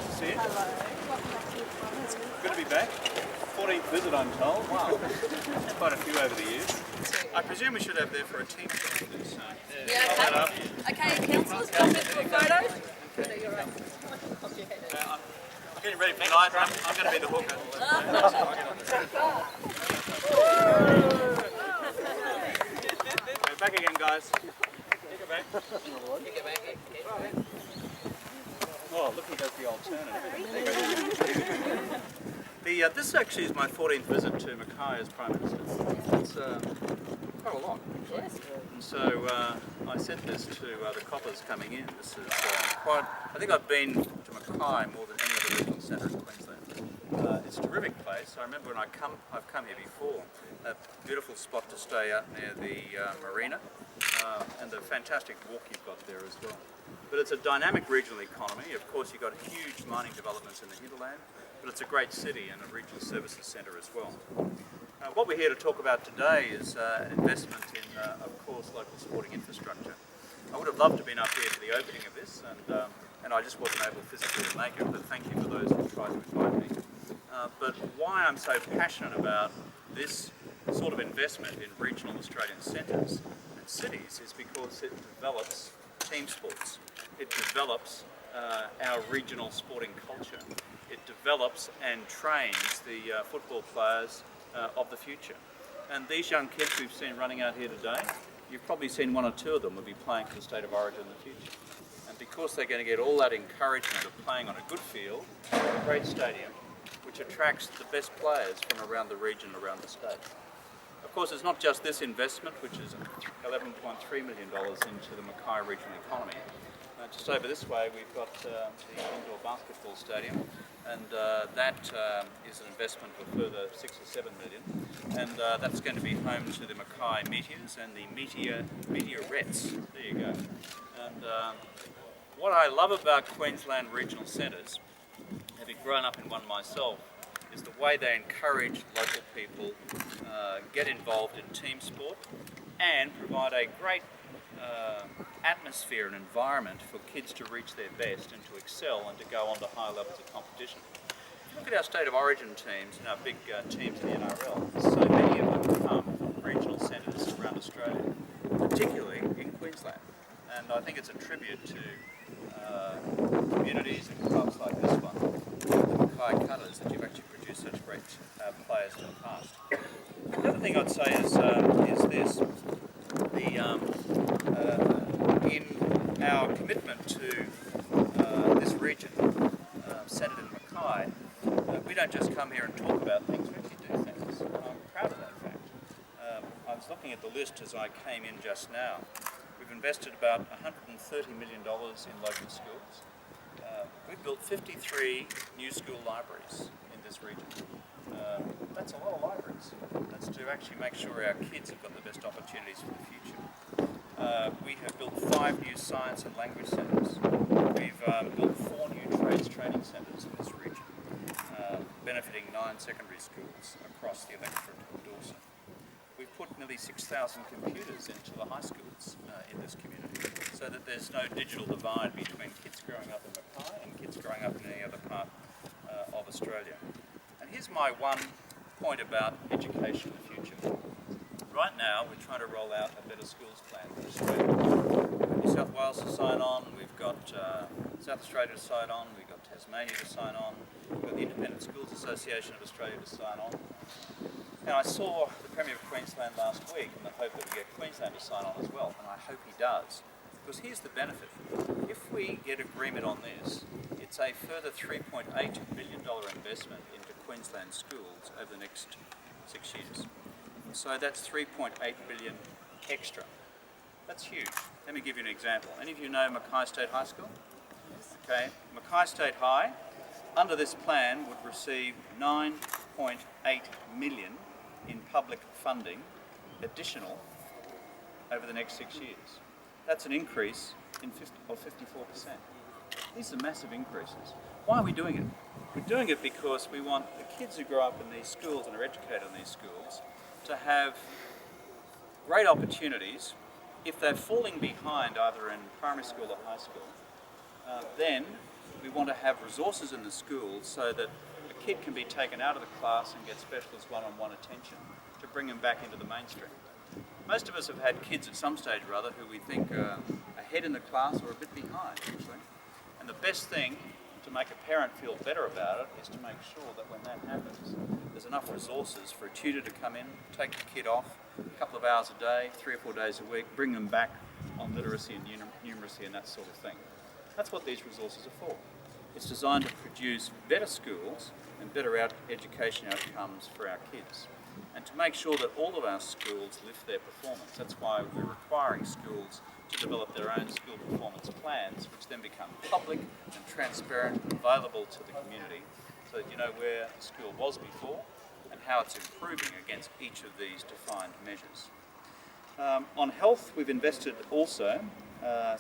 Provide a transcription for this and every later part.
Nice to see you. Hello. Welcome back to the farm. It's Good to be back. 14th visit, I'm told. Wow. Quite a few over the years. I presume we should have there for a team photo. So, Yeah, okay, councillors, jump in for a photo. I'm getting ready for tonight. I'm going to be the hooker. Back again, guys. Kick it back. Oh, look, he does the old turn and everything. This actually is my 14th visit to Mackay as Prime Minister. It's quite a lot, actually. And so I sent this to the coppers coming in. This is quite, I think I've been to Mackay more than any other regional centre in Queensland. It's a terrific place. I remember when I've come here before. A beautiful spot to stay out near the marina and the fantastic walk you've got there as well. But it's a dynamic regional economy. Of course, you've got huge mining developments in the hinterland, but it's a great city and a regional services centre as well. What we're here to talk about today is investment in, of course, local sporting infrastructure. I would have loved to have been up here for the opening of this, and I just wasn't able physically to make it, but thank you for those who tried to invite me. But why I'm so passionate about this sort of investment in regional Australian centres and cities is because it develops team sports. It develops our regional sporting culture. It develops and trains the football players of the future. And these young kids we've seen running out here today, you've probably seen one or two of them will be playing for the State of Origin in the future. And because they're going to get all that encouragement of playing on a good field, a great stadium, which attracts the best players from around the region, around the state. Of course, it's not just this investment, which is $11.3 million into the Mackay regional economy. Just over this way, we've got the indoor basketball stadium, and that is an investment of a further $6 or $7 million, and that's going to be home to the Mackay Meteors and the Meteorettes. There you go. And what I love about Queensland regional centres, having grown up in one myself, is the way they encourage local people, get involved in team sport, and provide a great atmosphere and environment for kids to reach their best and to excel and to go on to higher levels of competition. If you look at our State of Origin teams and our big teams in the NRL, so many of them become regional centres around Australia, particularly in Queensland. And I think it's a tribute to communities and clubs like this one, the Mackay Cutters, that you've actually produced such great players in the past. The other thing I'd say is this. In our commitment to this region, centred in Mackay, we don't just come here and talk about things, we actually do things. And I'm proud of that fact. I was looking at the list as I came in just now. We've invested about $130 million in local schools. We've built 53 new school libraries in this region. That's a lot of libraries. That's to actually make sure our kids have got the best opportunities for the future. We have built 5 new science and language centres. We've built 4 new trades training centres in this region, benefiting 9 secondary schools across the electorate of Dawson. We've put nearly 6,000 computers into the high schools in this community, so that there's no digital divide between kids growing up in Mackay and kids growing up in any other part of Australia. And here's my one point about education in the future. Right now, we're trying to roll out a better schools plan for Australia. We've got New South Wales to sign on, we've got South Australia to sign on, we've got Tasmania to sign on, we've got the Independent Schools Association of Australia to sign on. Now, I saw the Premier of Queensland last week in the hope that we get Queensland to sign on as well, and I hope he does. Because here's the benefit. If we get agreement on this, it's a further $3.8 billion investment into Queensland schools over the next 6 years. So that's 3.8 billion extra. That's huge. Let me give you an example. Any of you know Mackay State High School? Okay, Mackay State High, under this plan, would receive 9.8 million in public funding, additional, over the next 6 years. That's an increase of 54%. These are massive increases. Why are we doing it? We're doing it because we want the kids who grow up in these schools and are educated in these schools to have great opportunities. If they're falling behind either in primary school or high school, then we want to have resources in the schools so that a kid can be taken out of the class and get specialist one-on-one attention to bring them back into the mainstream. Most of us have had kids at some stage or other who we think are ahead in the class or a bit behind, actually. And the best thing to make a parent feel better about it is to make sure that when that happens, there's enough resources for a tutor to come in, take the kid off a couple of hours a day, 3 or 4 days a week, bring them back on literacy and numeracy and that sort of thing. That's what these resources are for. It's designed to produce better schools and better education outcomes for our kids, and to make sure that all of our schools lift their performance. That's why we're requiring schools to develop their own school performance plans, which then become public and transparent and available to the community, so that you know where the school was before and how it's improving against each of these defined measures. On health, we've invested also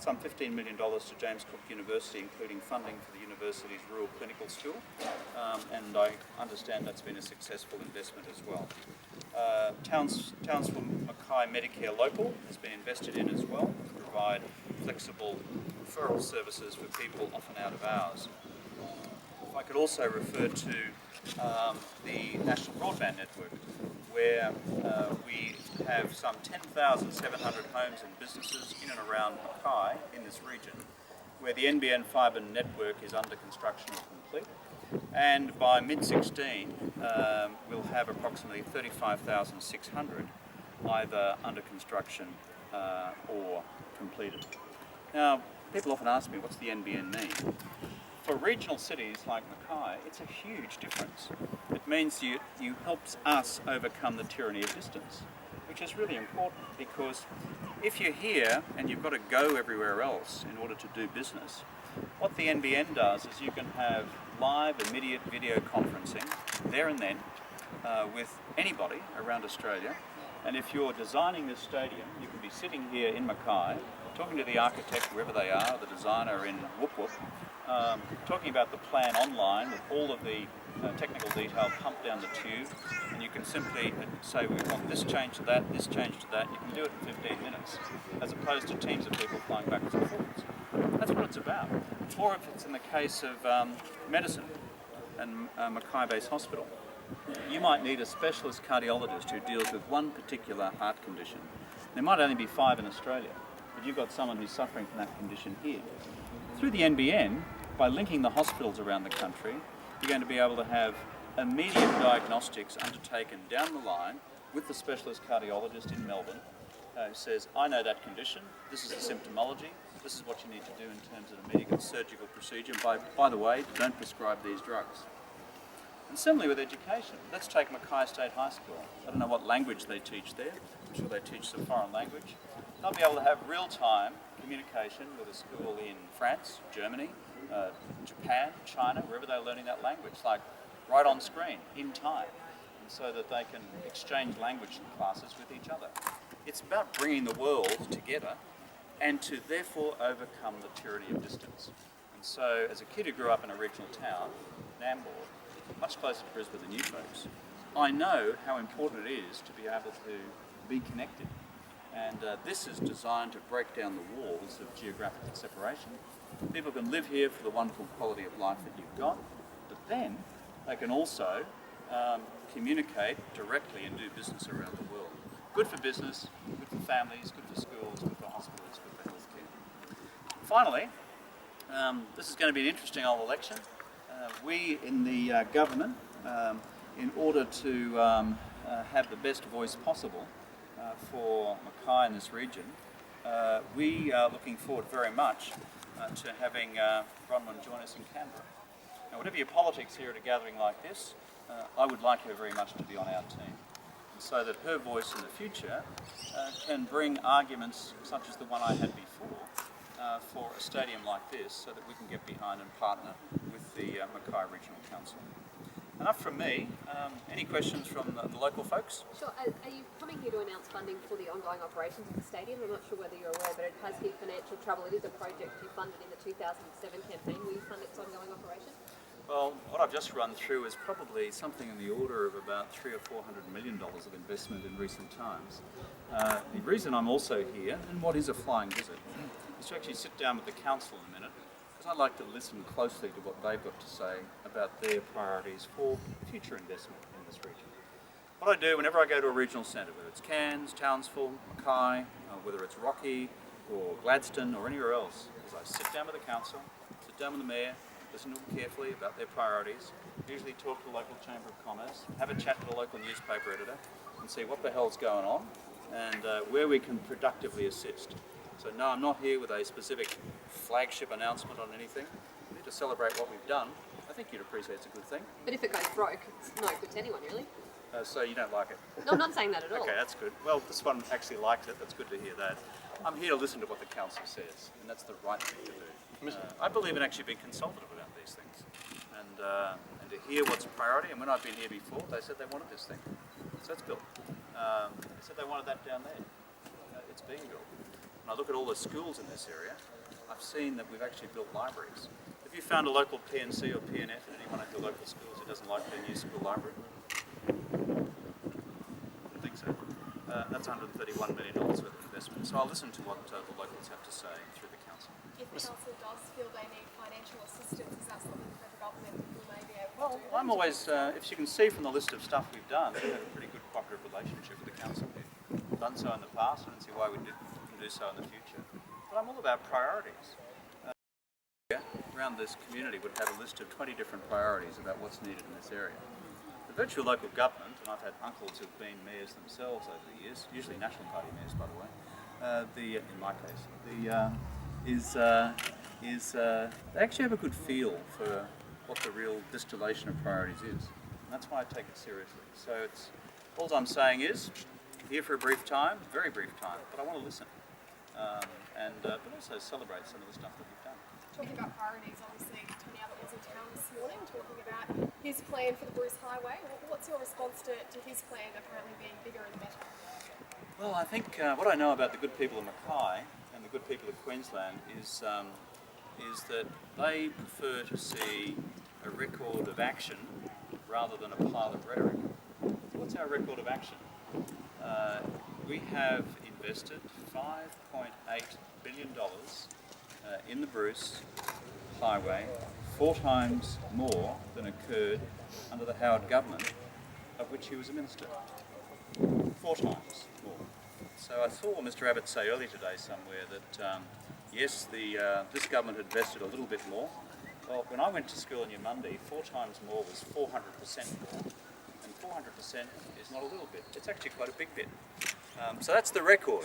some $15 million to James Cook University, including funding for the university's rural clinical school, and I understand that's been a successful investment as well. Townsville Mackay Medicare Local has been invested in as well to provide flexible referral services for people often out of hours. If I could also refer to the National Broadband Network, where we have some 10,700 homes and businesses in and around Mackay in this region, where the NBN fibre network is under construction or complete. And by mid-16, we'll have approximately 35,600 either under construction or completed. Now, people often ask me, what's the NBN mean? For regional cities like Mackay, it's a huge difference. It means you helps us overcome the tyranny of distance, which is really important, because if you're here and you've got to go everywhere else in order to do business, what the NBN does is you can have live, immediate video conferencing there and then with anybody around Australia. And if you're designing this stadium, you can be sitting here in Mackay, talking to the architect, wherever they are, the designer in Whoop Whoop, talking about the plan online with all of the technical detail pumped down the tube, and you can simply say, we want this change to that, this change to that. You can do it in 15 minutes, as opposed to teams of people flying backwards and forwards. That's what it's about. Or if it's in the case of medicine and Mackay-based hospital, you might need a specialist cardiologist who deals with one particular heart condition. There might only be 5 in Australia, but you've got someone who's suffering from that condition here. Through the NBN, by linking the hospitals around the country, you're going to be able to have immediate diagnostics undertaken down the line with the specialist cardiologist in Melbourne who says, I know that condition, this is the symptomology, this is what you need to do in terms of immediate surgical procedure, and by the way, don't prescribe these drugs. And similarly with education, let's take Mackay State High School. I don't know what language they teach there, I'm sure they teach some foreign language. They'll be able to have real-time communication with a school in France, Germany, Japan, China, wherever they're learning that language, like right on screen, in time, and so that they can exchange language classes with each other. It's about bringing the world together and to therefore overcome the tyranny of distance. And so, as a kid who grew up in a regional town, Nambour, much closer to Brisbane than you folks, I know how important it is to be able to be connected. And this is designed to break down the walls of geographical separation. People can live here for the wonderful quality of life that you've got, but then they can also communicate directly and do business around the world. Good for business, good for families, good for schools, good for hospitals, good for healthcare. Finally, this is going to be an interesting old election. We in the government, in order to have the best voice possible for Mackay in this region, we are looking forward very much to having Bronwyn join us in Canberra. Now, whatever your politics here at a gathering like this, I would like her very much to be on our team, and so that her voice in the future can bring arguments such as the one I had before for a stadium like this, so that we can get behind and partner with the Mackay Regional Council. Enough from me. Any questions from the local folks? Sure. Are you coming here to announce funding for the ongoing operations of the stadium? I'm not sure whether you're aware, but it has hit financial trouble. It is a project you funded in the 2007 campaign. Will you fund its ongoing operation? Well, what I've just run through is probably something in the order of about $300 or $400 million of investment in recent times. The reason I'm also here, and what is a flying visit, is to actually sit down with the council in a minute because I like to listen closely to what they've got to say about their priorities for future investment in this region. What I do whenever I go to a regional centre, whether it's Cairns, Townsville, Mackay, whether it's Rocky or Gladstone or anywhere else, is I sit down with the council, sit down with the mayor, listen to them carefully about their priorities, usually talk to the local Chamber of Commerce, have a chat to the local newspaper editor and see what the hell's going on and where we can productively assist. So no, I'm not here with a specific flagship announcement on anything. We need to celebrate what we've done. I think you'd appreciate it's a good thing. But if it goes broke, it's no good to anyone, really. So you don't like it? No, I'm not saying that at all. Okay, that's good. Well, this one actually liked it. That's good to hear that. I'm here to listen to what the council says, and that's the right thing to do. I believe in actually being consultative about these things, and to hear what's a priority. And when I've been here before, they said they wanted this thing, so it's built. They said they wanted that down there. It's being built. When I look at all the schools in this area, I've seen that we've actually built libraries. Have you found a local PNC or PNF in any one of your local schools who doesn't like their new school library? I think so. That's $131 million worth of investment. So I'll listen to what the locals have to say through the council. If the council does feel they need financial assistance, is that something the federal government will may be able to do? I'm always, if you can see from the list of stuff we've done, we have a pretty good cooperative relationship with the council here. We've done so in the past, and I don't see why we can do so in the future. But I'm all about priorities. Around this community would have a list of 20 different priorities about what's needed in this area. The virtual local government, and I've had uncles who've been mayors themselves over the years, usually National Party mayors by the way, in my case, they actually have a good feel for what the real distillation of priorities is. And that's why I take it seriously. So it's, all I'm saying is, I'm here for a brief time, very brief time, but I want to listen. But also celebrate some of the stuff that we've done. Talking about priorities, obviously Tony Abbott was in town this morning talking about his plan for the Bruce Highway. What's your response to his plan apparently being bigger and better? Well, I think what I know about the good people of Mackay and the good people of Queensland is that they prefer to see a record of action rather than a pile of rhetoric. What's our record of action? We have invested $5.8 billion in the Bruce Highway, 4 times more than occurred under the Howard government, of which he was a minister. 4 times more. So I saw Mr Abbott say earlier today somewhere that yes, this government had invested a little bit more. Well, when I went to school in Yamundi, 4 times more was 400% more. And 400% is not a little bit, it's actually quite a big bit. So that's the record.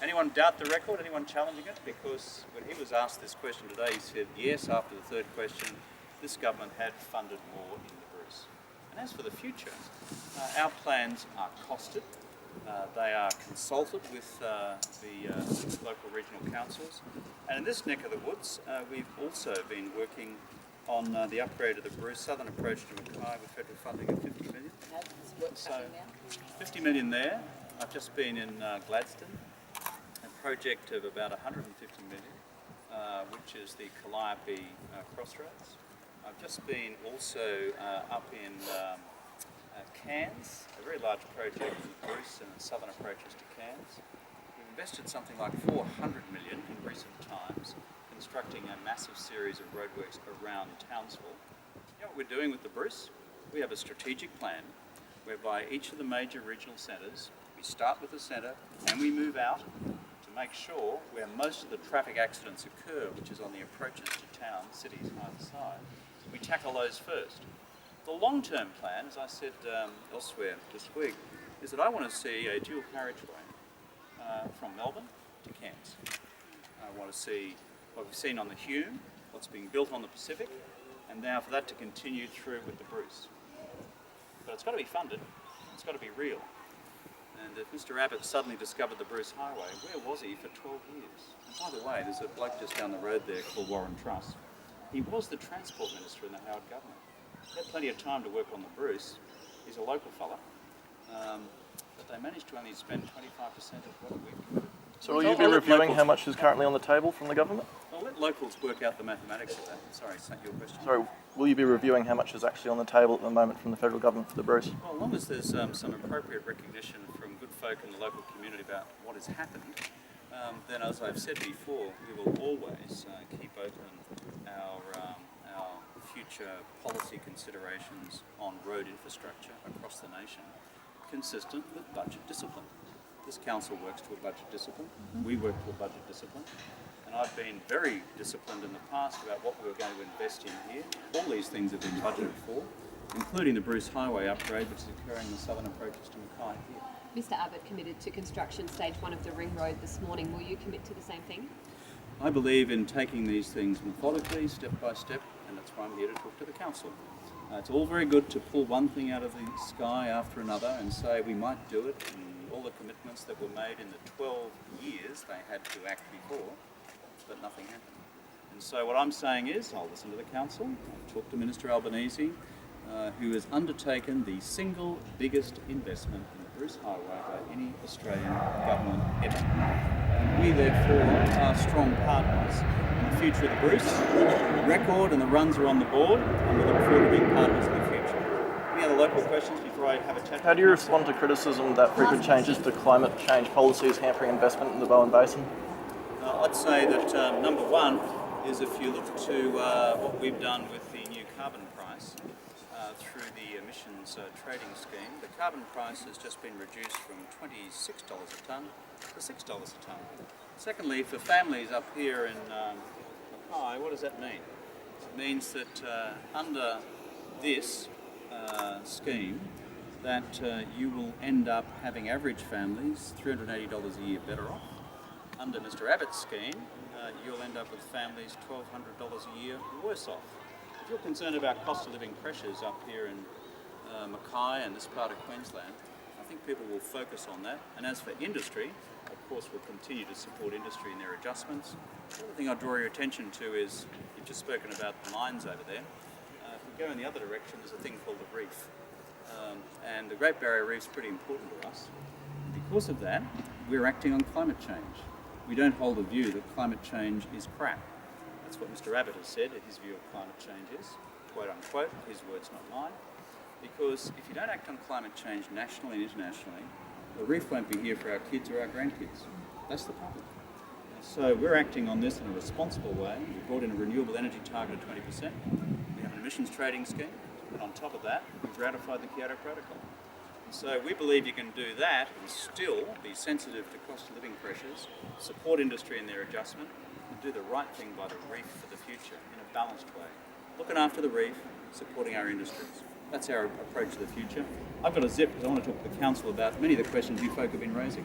Anyone doubt the record? Anyone challenging it? Because when he was asked this question today, he said yes after the third question, this government had funded more in the Bruce. And as for the future, our plans are costed. They are consulted with the local regional councils. And in this neck of the woods, we've also been working on the upgrade of the Bruce southern approach to Mackay with federal funding of $50 million. So $50 million there. I've just been in Gladstone, a project of about $150 million, which is the Calliope Crossroads. I've just been also up in Cairns, a very large project with Bruce and the southern approaches to Cairns. We've invested something like $400 million in recent times constructing a massive series of roadworks around Townsville. You know what we're doing with the Bruce? We have a strategic plan whereby each of the major regional centres, we start with the centre and we move out to make sure where most of the traffic accidents occur, which is on the approaches to town, cities either side, we tackle those first. The long-term plan, as I said elsewhere this week, is that I want to see a dual carriageway from Melbourne to Cairns. I want to see what we've seen on the Hume, what's being built on the Pacific, and now for that to continue through with the Bruce. But it's got to be funded, it's got to be real. And if Mr Abbott suddenly discovered the Bruce Highway, where was he for 12 years? And by the way, there's a bloke just down the road there called Warren Truss. He was the Transport Minister in the Howard government. He had plenty of time to work on the Bruce. He's a local fella. But they managed to only spend 25% of what we've committed. So will you be reviewing how much is currently on the table from the government? I'll let locals work out the mathematics of that. Sorry, is that your question? Sorry, will you be reviewing how much is actually on the table at the moment from the federal government for the Bruce? Well, as long as there's some appropriate recognition from good folk in the local community about what has happened, then as I've said before, we will always keep open our future policy considerations on road infrastructure across the nation consistent with budget discipline. This council works to a budget discipline. We work to a budget discipline. And I've been very disciplined in the past about what we were going to invest in here. All these things have been budgeted for, including the Bruce Highway upgrade, which is occurring in the southern approaches to Mackay here. Mr Abbott committed to construction stage 1 of the ring road this morning. Will you commit to the same thing? I believe in taking these things methodically, step by step, and that's why I'm here to talk to the council. It's all very good to pull one thing out of the sky after another and say we might do it, and all the commitments that were made in the 12 years they had to act before, but nothing happened. And so what I'm saying is, I'll listen to the council, I'll talk to Minister Albanese, who has undertaken the single biggest investment in the Bruce Highway by any Australian government ever. And we therefore are strong partners in the future of the Bruce. The record and the runs are on the board, and we look forward to being partners in the future. Any other local questions before I have a chat? How do you respond to criticism that frequent changes to climate change policy is hampering investment in the Bowen Basin? I'd say that number one is if you look to what we've done with the new carbon price through the emissions trading scheme, the carbon price has just been reduced from $26 a tonne to $6 a tonne. Secondly, for families up here in Mackay, what does that mean? It means that under this scheme, that you will end up having average families $380 a year better off. Under Mr Abbott's scheme, you'll end up with families $1,200 a year worse off. If you're concerned about cost of living pressures up here in Mackay and this part of Queensland, I think people will focus on that. And as for industry, of course we'll continue to support industry in their adjustments. The other thing I draw your attention to is, you've just spoken about the mines over there. If we go in the other direction, there's a thing called the reef. And the Great Barrier Reef is pretty important to us. Because of that, we're acting on climate change. We don't hold a view that climate change is crap. That's what Mr Abbott has said, his view of climate change is, quote unquote, his words not mine. Because if you don't act on climate change nationally and internationally, the reef won't be here for our kids or our grandkids. That's the problem. So we're acting on this in a responsible way. We've brought in a renewable energy target of 20%. We have an emissions trading scheme. And on top of that, we've ratified the Kyoto Protocol. So we believe you can do that and still be sensitive to cost of living pressures, support industry in their adjustment, and do the right thing by the reef for the future in a balanced way. Looking after the reef, supporting our industries. That's our approach to the future. I've got a zip because I want to talk to the council about many of the questions you folk have been raising.